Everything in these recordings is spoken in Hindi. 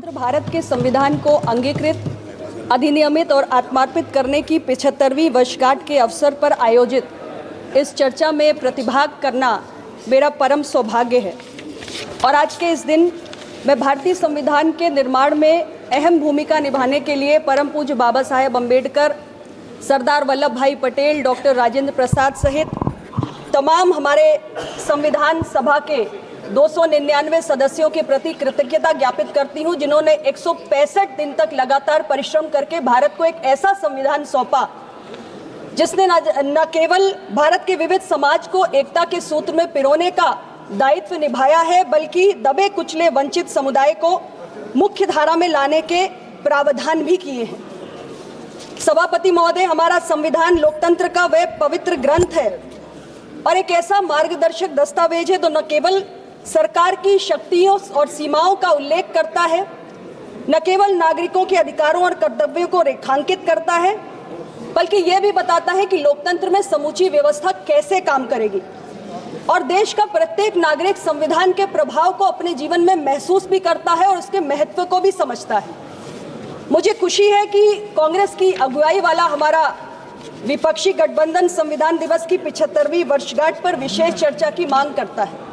स्वतंत्र भारत के संविधान को अंगीकृत, अधिनियमित और आत्मार्पित करने की 75वीं वर्षगांठ के अवसर पर आयोजित इस चर्चा में प्रतिभाग करना मेरा परम सौभाग्य है। और आज के इस दिन मैं भारतीय संविधान के निर्माण में अहम भूमिका निभाने के लिए परम पूज्य बाबा साहेब अम्बेडकर, सरदार वल्लभ भाई पटेल, डॉक्टर राजेंद्र प्रसाद सहित तमाम हमारे संविधान सभा के 299 सदस्यों के प्रति कृतज्ञता ज्ञापित करती हूं, जिन्होंने 165 दिन तक लगातार परिश्रम करके भारत को एक ऐसा संविधान सौंपा जिसने न केवल भारत के विविध समाज को एकता के सूत्र में पिरोने का दायित्व निभाया है, बल्कि दबे कुचले वंचित समुदाय को मुख्य धारा में लाने के प्रावधान भी किए हैं। सभापति महोदय, हमारा संविधान लोकतंत्र का वह पवित्र ग्रंथ है और एक ऐसा मार्गदर्शक दस्तावेज है जो न केवल सरकार की शक्तियों और सीमाओं का उल्लेख करता है, न केवल नागरिकों के अधिकारों और कर्तव्यों को रेखांकित करता है, बल्कि यह भी बताता है कि लोकतंत्र में समूची व्यवस्था कैसे काम करेगी और देश का प्रत्येक नागरिक संविधान के प्रभाव को अपने जीवन में महसूस भी करता है और उसके महत्व को भी समझता है। मुझे खुशी है कि कांग्रेस की अगुवाई वाला हमारा विपक्षी गठबंधन संविधान दिवस की 75वीं वर्षगांठ पर विशेष चर्चा की मांग करता है।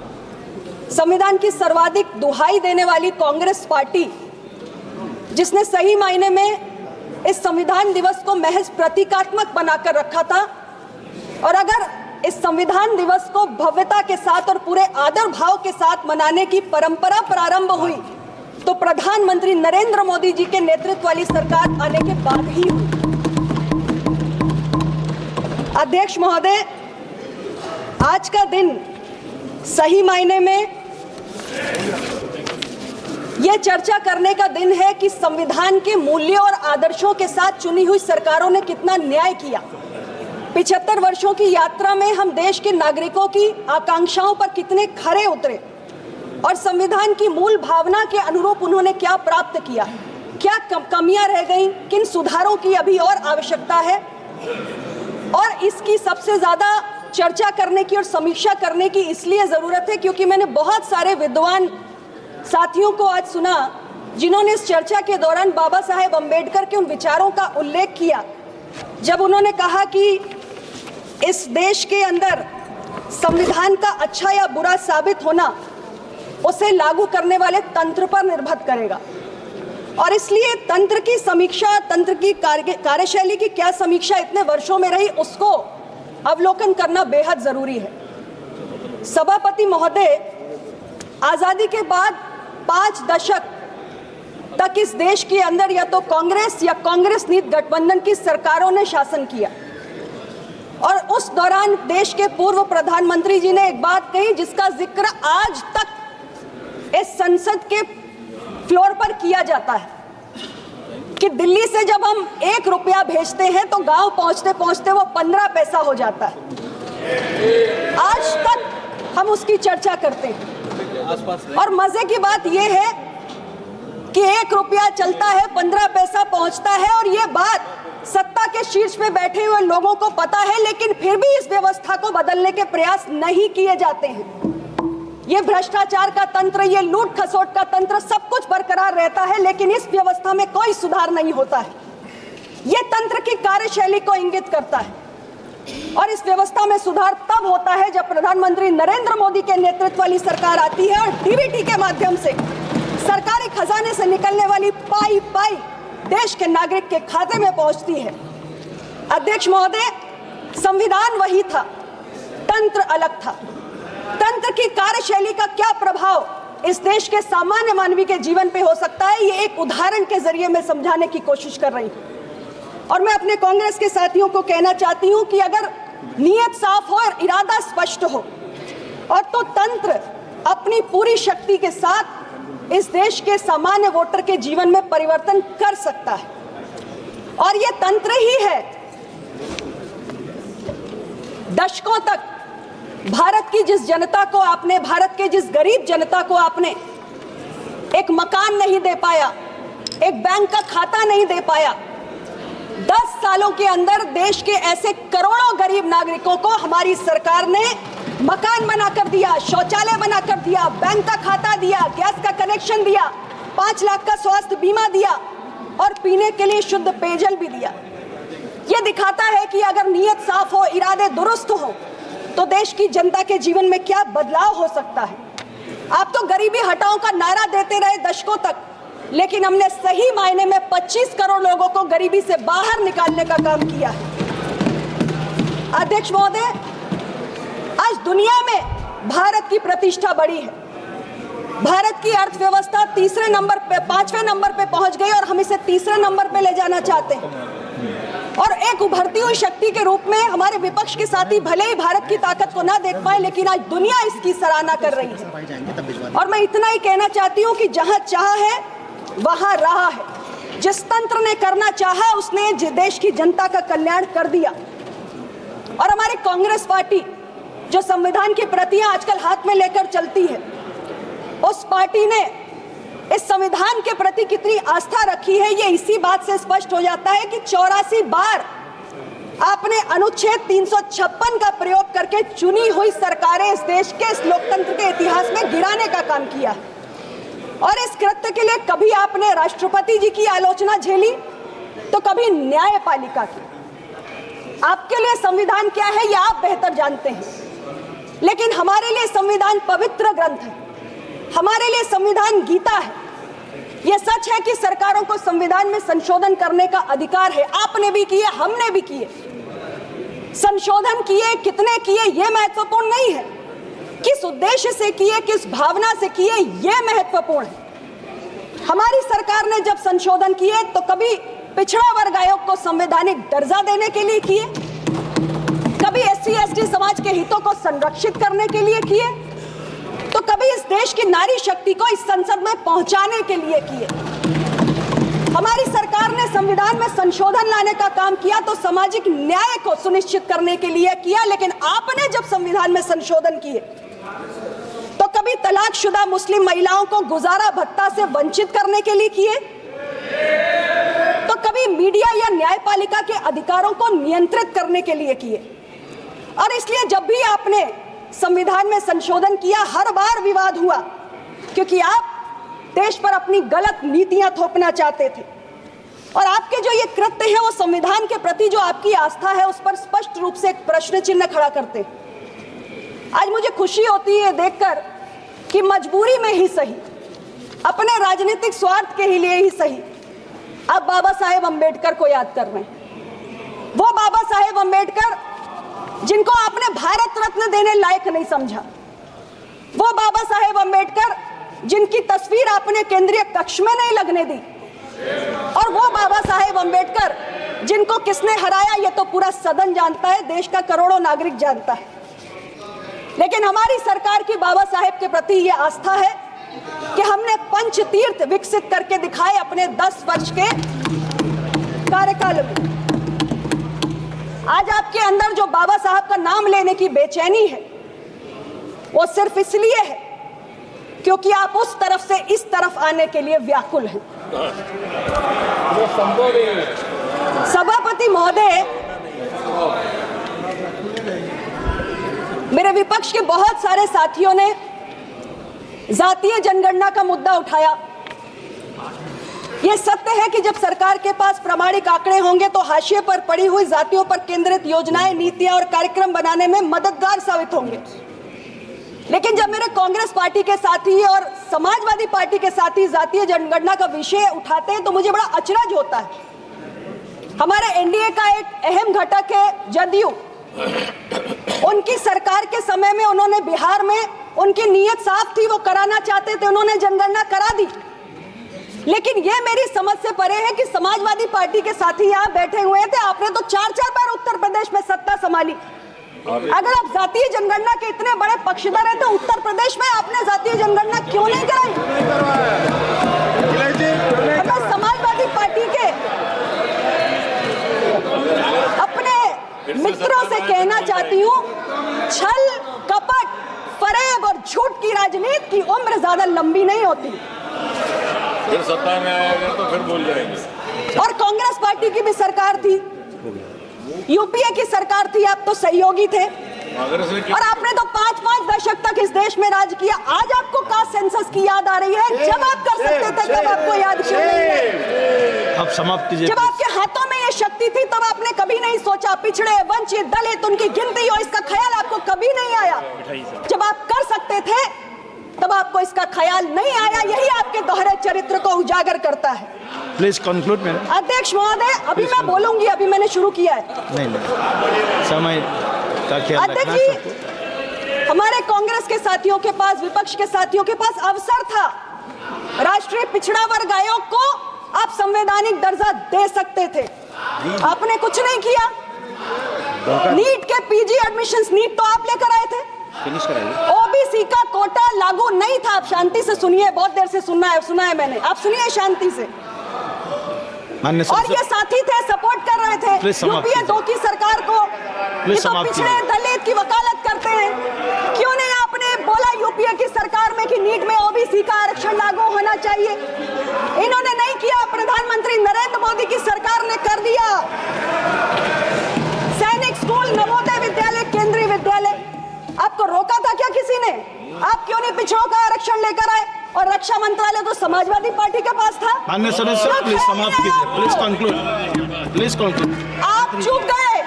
संविधान की सर्वाधिक दुहाई देने वाली कांग्रेस पार्टी, जिसने सही मायने में इस संविधान दिवस को महज प्रतीकात्मक बनाकर रखा था, और अगर इस संविधान दिवस को भव्यता के साथ और पूरे आदर भाव के साथ मनाने की परंपरा प्रारंभ हुई तो प्रधानमंत्री नरेंद्र मोदी जी के नेतृत्व वाली सरकार आने के बाद ही हुई। अध्यक्ष महोदय, आज का दिन सही मायने में यह चर्चा करने का दिन है कि संविधान के मूल्यों और आदर्शों के साथ चुनी हुई सरकारों ने कितना न्याय किया। 75 वर्षों की यात्रा में हम देश के नागरिकों की आकांक्षाओं पर कितने खरे उतरे और संविधान की मूल भावना के अनुरूप उन्होंने क्या प्राप्त किया, क्या कमियां रह गईं, किन सुधारों की अभी और आवश्यकता है। और इसकी सबसे ज्यादा चर्चा करने की और समीक्षा करने की इसलिए जरूरत है क्योंकि मैंने बहुत सारे विद्वान साथियों को आज सुना जिन्होंने इस चर्चा के दौरान बाबा साहेब अम्बेडकर के उन विचारों का उल्लेख किया जब उन्होंने कहा कि इस देश के अंदर संविधान का अच्छा या बुरा साबित होना उसे लागू करने वाले तंत्र पर निर्भर करेगा। और इसलिए तंत्र की समीक्षा, तंत्र की कार्यशैली की क्या समीक्षा इतने वर्षों में रही, उसको अवलोकन करना बेहद जरूरी है। सभापति महोदय, आजादी के बाद 5 दशक तक इस देश के अंदर या तो कांग्रेस या कांग्रेस नीति गठबंधन की सरकारों ने शासन किया और उस दौरान देश के पूर्व प्रधानमंत्री जी ने एक बात कही जिसका जिक्र आज तक इस संसद के फ्लोर पर किया जाता है कि दिल्ली से जब हम 1 रुपया भेजते हैं तो गांव पहुंचते पहुंचते वो 15 पैसा हो जाता है। आज तक हम उसकी चर्चा करते हैं और मजे की बात यह है कि 1 रुपया चलता है, 15 पैसा पहुंचता है और ये बात सत्ता के शीर्ष पे बैठे हुए लोगों को पता है, लेकिन फिर भी इस व्यवस्था को बदलने के प्रयास नहीं किए जाते हैं। ये भ्रष्टाचार का तंत्र, ये लूट खसोट का तंत्र, सब कुछ बरकरार रहता है, लेकिन इस व्यवस्था में कोई सुधार नहीं होता है। ये तंत्र की कार्यशैली को इंगित करता है और इस व्यवस्था में सुधार तब होता है जब प्रधानमंत्री नरेंद्र मोदी के नेतृत्व वाली सरकार आती है और डीबीटी के माध्यम से सरकारी खजाने से निकलने वाली पाई पाई देश के नागरिक के खाते में पहुंचती है। अध्यक्ष महोदय, संविधान वही था, तंत्र अलग था। तंत्र की कार्यशैली का क्या प्रभाव इस देश के सामान्य मानवी के जीवन पे हो सकता है, ये एक उदाहरण के जरिए मैं समझाने की कोशिश कर रही हूं। और मैं अपने कांग्रेस के साथियों को कहना चाहती हूं कि अगर नीयत साफ हो और इरादा स्पष्ट हो और तो तंत्र अपनी पूरी शक्ति के साथ इस देश के सामान्य वोटर के जीवन में परिवर्तन कर सकता है। और यह तंत्र ही है दशकों तक भारत की जिस जनता को आपने, भारत के जिस गरीब जनता को आपने एक मकान नहीं दे पाया, एक बैंक का खाता नहीं दे पाया, 10 सालों के अंदर देश के ऐसे करोड़ों गरीब नागरिकों को हमारी सरकार ने मकान बनाकर दिया, शौचालय बनाकर दिया, बैंक का खाता दिया, गैस का कनेक्शन दिया, 5 लाख का स्वास्थ्य बीमा दिया और पीने के लिए शुद्ध पेयजल भी दिया। यह दिखाता है कि अगर नीयत साफ हो, इरादे दुरुस्त हो, तो देश की जनता के जीवन में क्या बदलाव हो सकता है। आप तो गरीबी हटाओ का नारा देते रहे दशकों तक, लेकिन हमने सही मायने में 25 करोड़ लोगों को गरीबी से बाहर निकालने का काम किया है। अध्यक्ष महोदय, आज दुनिया में भारत की प्रतिष्ठा बढ़ी है। भारत की अर्थव्यवस्था तीसरे नंबर पे, 5वें नंबर पे पहुंच गई और हम इसे तीसरे नंबर पे ले जाना चाहते हैं। और एक उभरती हुई शक्ति के रूप में हमारे विपक्ष के साथी भले ही भारत की ताकत को ना देख पाए, लेकिन आज दुनिया इसकी सराहना कर रही है। और मैं इतना ही कहना चाहती हूँ कि जहां चाह है वहां राह है। जिस तंत्र ने करना चाहा उसने देश की जनता का कल्याण कर दिया। और हमारी कांग्रेस पार्टी जो संविधान की प्रतियां आजकल हाथ में लेकर चलती है, उस पार्टी ने इस संविधान के प्रति कितनी आस्था रखी है, ये इसी बात से स्पष्ट हो जाता है कि 84 बार आपने अनुच्छेद 356 का प्रयोग करके चुनी हुई सरकारें इस देश के, इस लोकतंत्र के इतिहास में गिराने का काम किया। और इस कृत्य के लिए कभी आपने राष्ट्रपति जी की आलोचना झेली तो कभी न्यायपालिका की। आपके लिए संविधान क्या है यह आप बेहतर जानते हैं, लेकिन हमारे लिए संविधान पवित्र ग्रंथ है। हमारे लिए संविधान गीता है। यह सच है कि सरकारों को संविधान में संशोधन करने का अधिकार है। आपने भी किए, हमने भी किए। संशोधन किए, कितने किए यह महत्वपूर्ण नहीं है, किस उद्देश्य से किए, किस भावना से किए यह महत्वपूर्ण है। हमारी सरकार ने जब संशोधन किए तो कभी पिछड़ा वर्ग आयोग को संवैधानिक दर्जा देने के लिए किए, कभी SC/ST समाज के हितों को संरक्षित करने के लिए किए, तो कभी इस देश की नारी शक्ति को इस संसद में पहुंचाने के लिए किए। हमारी सरकार ने संविधान में संशोधन लाने का काम किया तो सामाजिक न्याय को सुनिश्चित करने के लिए किया, लेकिन आपने जब संविधान में संशोधन किए तो कभी तलाकशुदा मुस्लिम महिलाओं को गुजारा भत्ता से वंचित करने के लिए किए, तो कभी मीडिया या न्यायपालिका के अधिकारों को नियंत्रित करने के लिए किए। और इसलिए जब भी आपने संविधान में संशोधन किया, हर बार विवाद हुआ, क्योंकि आप देश पर अपनी गलत नीतियां थोपना चाहते थे। और आपके जो ये कृत्य हैं वो संविधान के प्रति जो आपकी आस्था है उस पर स्पष्ट रूप से एक प्रश्न चिन्ह खड़ा करते हैं। आज मुझे खुशी होती है देखकर कि मजबूरी में ही सही, अपने राजनीतिक स्वार्थ के ही लिए ही सही, आप बाबा साहेब अम्बेडकर को याद कर रहे हैं। वो बाबा साहेब अम्बेडकर जिनको आपने भारत रत्न देने लायक नहीं समझा, वो बाबा साहेब अम्बेडकर जिनकी तस्वीर आपने केंद्रीय कक्ष में नहीं लगने दी, और वो बाबा साहेब अम्बेडकर जिनको किसने हराया ये तो पूरा सदन जानता है, देश का करोड़ों नागरिक जानता है। लेकिन हमारी सरकार की बाबा साहेब के प्रति ये आस्था है कि हमने पंच तीर्थ विकसित करके दिखाए अपने 10 वर्ष के कार्यकाल में। आज आपके अंदर जो बाबा साहब का नाम लेने की बेचैनी है वो सिर्फ इसलिए है क्योंकि आप उस तरफ से इस तरफ आने के लिए व्याकुल हैं। सभापति महोदय, मेरे विपक्ष के बहुत सारे साथियों ने जातीय जनगणना का मुद्दा उठाया। यह सत्य है कि जब सरकार के पास प्रामाणिक आंकड़े होंगे तो हाशिए पर पड़ी हुई जातियों पर केंद्रित योजनाएं, नीतियां और कार्यक्रम बनाने में मददगार साबित होंगे। लेकिन जब मेरे कांग्रेस पार्टी के साथी और समाजवादी पार्टी के साथी जातीय जनगणना का विषय उठाते हैं तो मुझे बड़ा अचरज होता है। हमारे एनडीए का एक अहम घटक है जदयू, उनकी सरकार के समय में उन्होंने बिहार में, उनकी नीयत साफ थी, वो कराना चाहते थे, उन्होंने जनगणना करा दी। लेकिन ये मेरी समझ से परे है कि समाजवादी पार्टी के साथी यहाँ बैठे हुए थे, आपने तो 4-4 बार उत्तर प्रदेश में सत्ता संभाली। अगर आप जातीय जनगणना के इतने बड़े पक्षधर हैं तो उत्तर प्रदेश में आपने जातीय जनगणना क्यों नहीं कराई? मैं समाजवादी पार्टी के अपने मित्रों से कहना चाहती हूँ, छल, कपट, फरेब और झूठ की राजनीति की उम्र ज्यादा लंबी नहीं होती। फिर सत्ता में आएगा तो फिर बोल जाएंगे। और कांग्रेस पार्टी की भी सरकार थी, यूपीए की सरकार थी, आप तो सहयोगी थे। अगर इसने और आपने तो 5-5 दशक तक इस देश में राज किया। आज आपको कास्ट सेंसस की याद आ रही है? जब आप कर सकते थे तब आपको याद क्यों नहीं है? अब समाप्त कीजिए। जब आपके हाथों में ये शक्ति थी तब आपने कभी नहीं सोचा पिछड़े, वंचित, दलित, उनकी गिनती हो, इसका ख्याल आपको कभी नहीं आया। जब आप कर सकते थे तब आपको इसका ख्याल नहीं आया। यही आपके दोहरे चरित्र को उजागर करता है। Please conclude madam. अध्यक्ष महोदय, अभी मैं बोलूंगी, अभी मैंने शुरू किया है। नहीं, समय का ख्याल अध्यक्ष रखना जी, सबको। हमारे कांग्रेस के साथियों के पास, विपक्ष के साथियों के पास अवसर था। राष्ट्रीय पिछड़ा वर्ग आयोग को आप संवैधानिक दर्जा दे सकते थे, आपने कुछ नहीं किया। नीट के पीजी एडमिशंस, नीट तो आप लेकर आए थे। ओबीसी का कोटा लागू नहीं था। आप शांति से सुनिए, बहुत देर से सुना है मैंने, आप सुनिए शांति से। और ये साथी थे, सपोर्ट कर रहे थे यूपीए 2 की सरकार को कि तो पिछड़े दलित की वकालत करते हैं। क्यों नहीं आपने बोला यूपीए की सरकार में कि नीट में ओबीसी का आरक्षण लागू होना चाहिए? इन्होंने नहीं किया। प्रधानमंत्री नरेंद्र मोदी की सरकार ने कर दिया। सैनिक स्कूल, नवोदय विद्यालय, केंद्रीय विद्यालय, आपको रोका था क्या किसी ने? आप क्यों नहीं पिछड़ों का आरक्षण लेकर आए? और रक्षा मंत्रालय तो समाजवादी पार्टी के पास था। माननीय सदस्य, प्लीज समाप्त कीजिए। Please conclude, please conclude. आप चूक गए।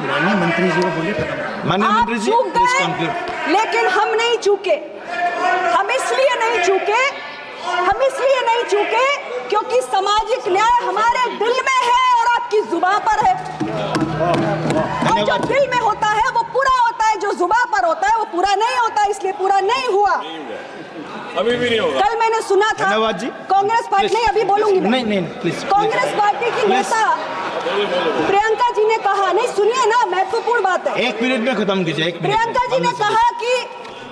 माननीय मंत्री जी को बोलिए। माननीय मंत्री जी, चूक प्लीज गए, कंक्लूड। लेकिन हम नहीं चूके। हम इसलिए नहीं चूके क्योंकि सामाजिक न्याय हमारे दिल में है और आपकी जुबान पर है। और जो दिल में होता है वो पूरा होता है, जो जुबान पर होता है वो पूरा नहीं होता, इसलिए पूरा नहीं हुआ। अभी भी नहीं होगा। कल मैंने सुना था धन्यवाद जी। कांग्रेस पार्टी, नहीं अभी बोलूंगी मैं। नहीं, प्लीज। कांग्रेस पार्टी की नेता प्रियंका जी ने कहा, नहीं सुनिए ना, महत्वपूर्ण बात है। 1 मिनट में खत्म कीजिए। 1 मिनट। प्रियंका जी ने कहा कि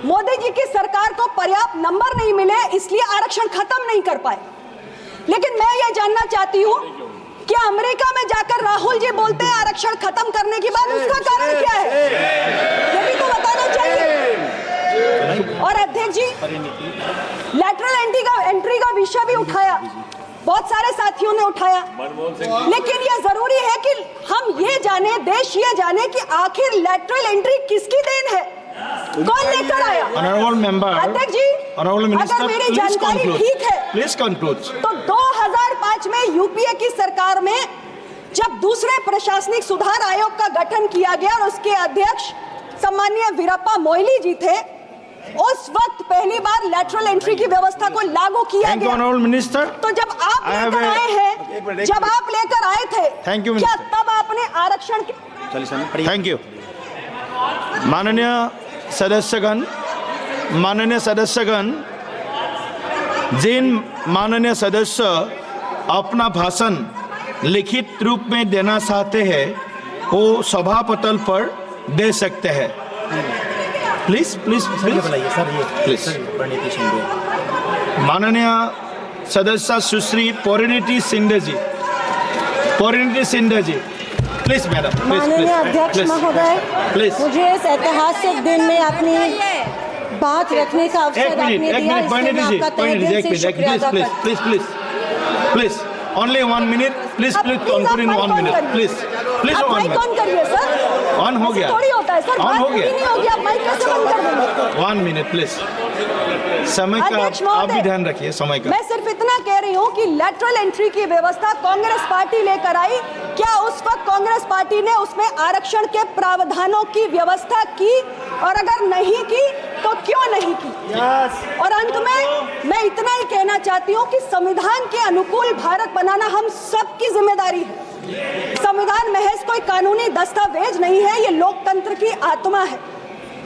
मोदी जी की सरकार को पर्याप्त नंबर नहीं मिले इसलिए आरक्षण खत्म नहीं कर पाए। लेकिन मैं ये जानना चाहती हूँ कि अमेरिका में जाकर राहुल जी बोलते हैं आरक्षण खत्म करने के बाद, उसका कारण क्या है? ये भी तो बताना चाहिए। और अध्यक्ष जी, लैटरल एंट्री का विषय भी उठाया, बहुत सारे साथियों ने उठाया। लेकिन यह जरूरी है कि हम ये जाने, देश ये जाने कि आखिर लैटरल एंट्री किसकी देन है, कौन लेकर आया? ऑनरेबल मेंबर, अध्यक्ष जी, ऑनरेबल मिनिस्टर, अगर मेरी प्लीज जानकारी कंक्लूड। ठीक है प्लीज कंक्लूड। तो 2005 में यूपीए की सरकार में जब दूसरे प्रशासनिक सुधार आयोग का गठन किया गया और उसके अध्यक्ष सम्माननीय वीरप्पा मोइली जी थे, उस वक्त पहली बार लैटरल एंट्री की व्यवस्था को लागू किया थैंक यू गया। Honourable minister. तो जब आप लेकर आए हैं, जब आप लेकर आए थे, थैंक यू क्या मिनिस्टर। तब आपने आरक्षण थैंक यू। माननीय सदस्यगण, जिन माननीय सदस्य अपना भाषण लिखित रूप में देना चाहते हैं वो सभा पटल पर दे सकते हैं। Please please please please. माननीय सदस्य सुश्री परिणीति शिंदे जी, प्लीज मैडम। माननीय अध्यक्ष महोदय, प्लीज। मुझे इस ऐतिहासिक दिन में अपनी बात रखने का अवसर आपने दिया, इसलिए मैं आपका तहे दिल से शुक्रिया अदा करती हूं। Please only 1 minute, please conclude in 1 minute, please 1 minute। कौन करिए सर? ऑन हो गया, थोड़ी होता है सर, ऑन हो गया। नहीं होगी, आप माइक कैसे बंद कर देंगे? 1 मिनट प्लीज। समय का अध्यक्ष आप महोदय, भी ध्यान रखिए समय का। मैं सिर्फ इतना कह रही हूँ कि लैटरल एंट्री की व्यवस्था कांग्रेस पार्टी लेकर आई। क्या उस वक्त कांग्रेस पार्टी ने उसमें आरक्षण के प्रावधानों की व्यवस्था की? और अगर नहीं की तो क्यों नहीं की? और अंत में मैं इतना ही कहना चाहती हूँ कि संविधान के अनुकूल भारत बनाना हम सबकी जिम्मेदारी है। संविधान महज कोई कानूनी दस्तावेज नहीं है, ये लोकतंत्र की आत्मा है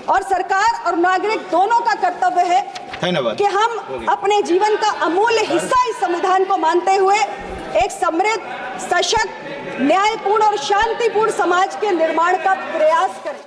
और सरकार और नागरिक दोनों का कर्तव्य है धन्यवाद कि हम अपने जीवन का अमूल्य हिस्सा इस संविधान को मानते हुए एक समृद्ध, सशक्त, न्यायपूर्ण और शांतिपूर्ण समाज के निर्माण का प्रयास करें।